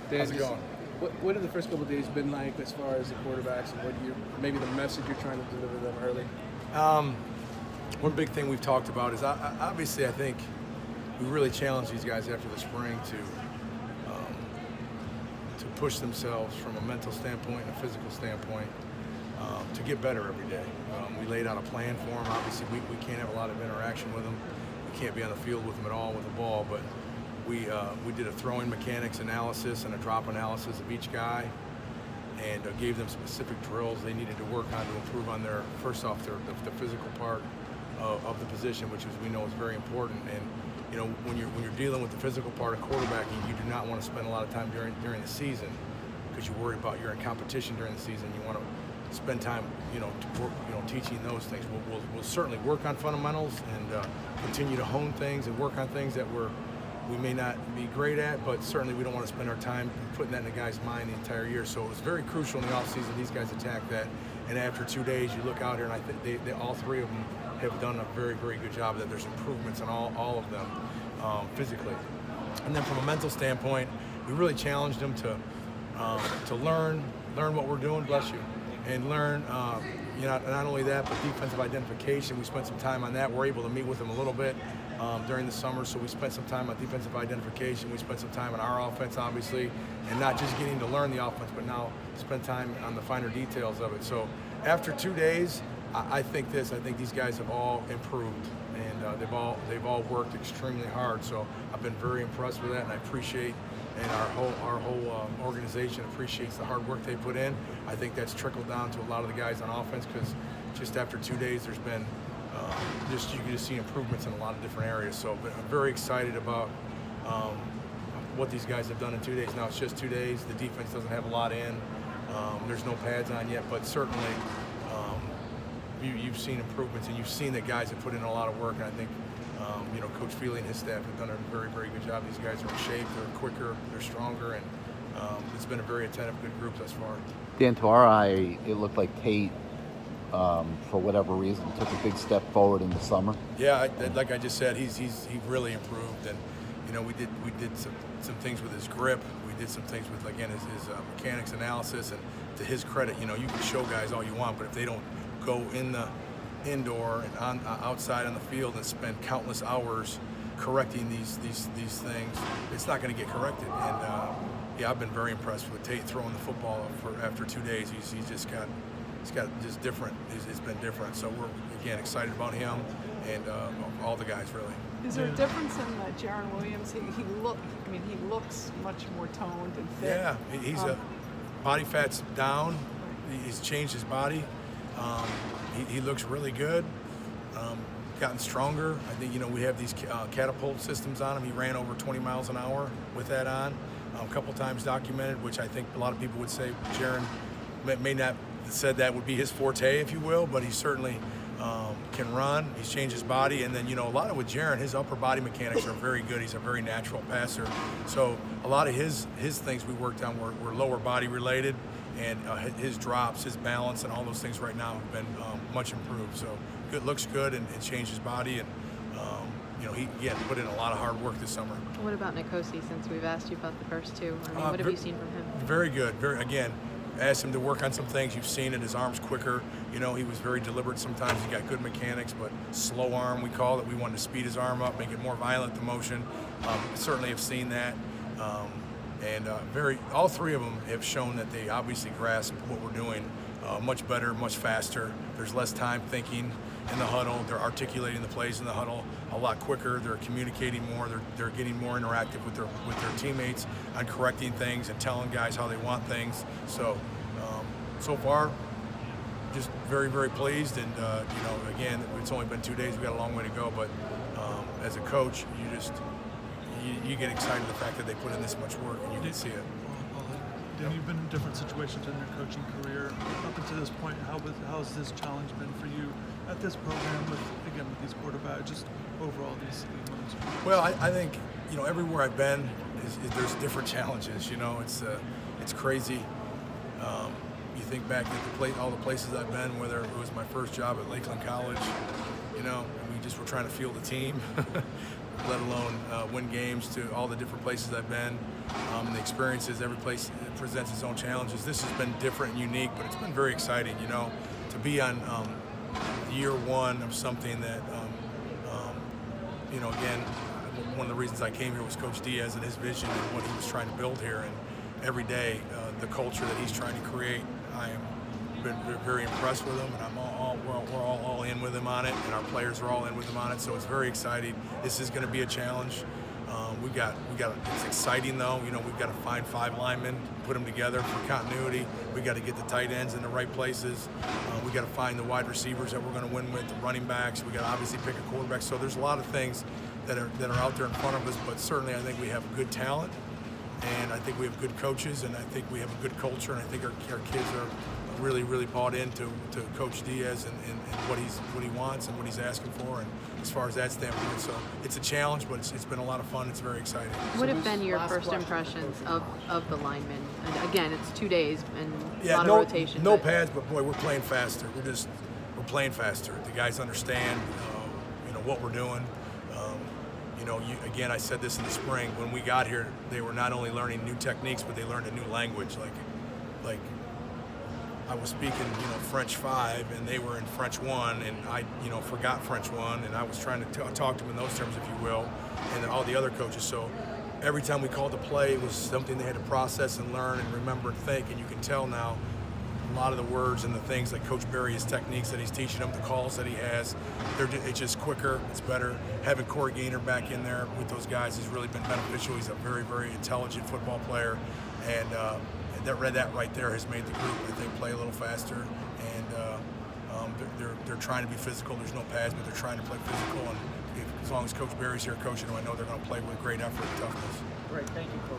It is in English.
Dan, How's it going? What have the first couple of days been like as far as the quarterbacks and what maybe the message you're trying to deliver them early? One big thing we've talked about is obviously I think we really challenged these guys after the spring to push themselves from a mental standpoint and a physical standpoint to get better every day. We laid out a plan for them. Obviously, we can't have a lot of interaction with them. We can't be on the field with them at all with the ball, but we did a throwing mechanics analysis and a drop analysis of each guy, and gave them specific drills they needed to work on to improve on their, first off, the physical part of the position, which we know is very important. And you know, when you're dealing with the physical part of quarterbacking, you do not want to spend a lot of time during the season because you're worried about you're in competition during the season. You want to spend time, teaching those things. We'll certainly work on fundamentals and continue to hone things and work on things that we may not be great at, but certainly we don't want to spend our time putting that in the guy's mind the entire year. So it was very crucial in the offseason. These guys attacked that, and after 2 days, you look out here, and I think they all three of them have done a very, very good job. That there's improvements in all of them physically, and then from a mental standpoint, we really challenged them to learn what we're doing. Bless you, and learn. Not only that, but defensive identification. We spent some time on that. We're able to meet with them a little bit during the summer, so we spent some time on defensive identification. We spent some time on our offense, obviously, and not just getting to learn the offense, but now spend time on the finer details of it. So after 2 days, I think these guys have all improved, and they've all worked extremely hard. So I've been very impressed with that, and I appreciate, and our whole organization appreciates the hard work they put in. I think that's trickled down to a lot of the guys on offense, because just after 2 days, there's been you can just see improvements in a lot of different areas. So I'm very excited about what these guys have done in 2 days. Now it's just 2 days. The defense doesn't have a lot in. There's no pads on yet, but certainly you've seen improvements, and you've seen that guys have put in a lot of work. And I think Coach Feely and his staff have done a very, very good job. These guys are in shape. They're quicker. They're stronger, and it's been a very attentive, good group thus far. Dan, to our eye, it looked like Tate, for whatever reason, took a big step forward in the summer. Yeah, like I just said, he really improved, and we did some things with his grip. We did some things with, again, his mechanics analysis, and to his credit, you can show guys all you want, but if they don't go in the indoor and outside on the field and spend countless hours correcting these things, it's not going to get corrected. And I've been very impressed with Tate throwing the football after 2 days. He's just got different. It's been different. So we're again excited about him and all the guys really. Is there a difference in Jaron Williams? He looks much more toned and fit. Yeah, he's body fat's down. He's changed his body. He looks really good. Gotten stronger. I think we have these catapult systems on him. He ran over 20 miles an hour with that on, a couple times documented, which I think a lot of people would say Jaron may not have said that would be his forte, if you will, but he certainly can run. He's changed his body, and then a lot of with Jaron, his upper body mechanics are very good. He's a very natural passer, so a lot of his things we worked on were lower body related, and his drops, his balance, and all those things right now have been much improved. So good, looks good, and changed his body, and he again put in a lot of hard work this summer. What about Nikosi, since we've asked you about the first two? What have you seen from him? Very good. Again, asked him to work on some things. You've seen it. His arm's quicker. He was very deliberate sometimes. He got good mechanics, but slow arm, we call it. We wanted to speed his arm up, make it more violent, the motion. Certainly have seen that. All three of them have shown that they obviously grasp what we're doing much better, much faster. There's less time thinking in the huddle. They're articulating the plays in the huddle a lot quicker. They're communicating more. They're getting more interactive with their teammates on correcting things and telling guys how they want things. So far, just very, very pleased. And again, it's only been 2 days. We got a long way to go. But as a coach, you get excited the fact that they put in this much work, and you can see it. Dan, you've been in different situations in your coaching career. Up until this point, how has this challenge been for you at this program with these quarterbacks, just overall these moments? Well, I think everywhere I've been there's different challenges. It's crazy. You think back at all the places I've been, whether it was my first job at Lakeland College, and we just were trying to field a team, let alone win games, to all the different places I've been. The experiences, every place presents its own challenges. This has been different and unique, but it's been very exciting, you know, to be on year one of something that, you know, again, one of the reasons I came here was Coach Diaz and his vision and what he was trying to build here. And every day, the culture that he's trying to create, I am been very impressed with him, and we're all in with him on it, and our players are all in with him on it. So it's very exciting. This is going to be a challenge. It's exciting though. You know, we've got to find 5 linemen, put them together for continuity. We got to get the tight ends in the right places. We got to find the wide receivers that we're going to win with, the running backs. We got to obviously pick a quarterback. So there's a lot of things that are out there in front of us. But certainly, I think we have good talent, and I think we have good coaches, and I think we have a good culture, and I think our kids are really bought into Coach Diaz and what he wants and what he's asking for, and as far as that standpoint. So it's a challenge, but it's been a lot of fun. It's very exciting. What have been your first impressions of the linemen? And again, it's 2 days and a lot of rotation. No pads, but boy, we're playing faster. We're playing faster. The guys understand, you know, what we're doing. You know, again, I said this in the spring when we got here. They were not only learning new techniques, but they learned a new language. Like I was speaking, you know, French 5, and they were in French 1, and I, you know, forgot French 1, and I was trying to talk to them in those terms, if you will, and all the other coaches. So every time we called the play, it was something they had to process and learn and remember and think, and you can tell now a lot of the words and the things like Coach Berry, his techniques that he's teaching them, the calls that he has, it's just quicker, it's better. Having Corey Gaynor back in there with those guys has really been beneficial. He's a very intelligent football player, and that right there has made the group, I think, play a little faster, and they're trying to be physical. There's no pads, but they're trying to play physical, and as long as Coach Berry's here coaching them, I know they're going to play with great effort and toughness. Great, thank you, Coach.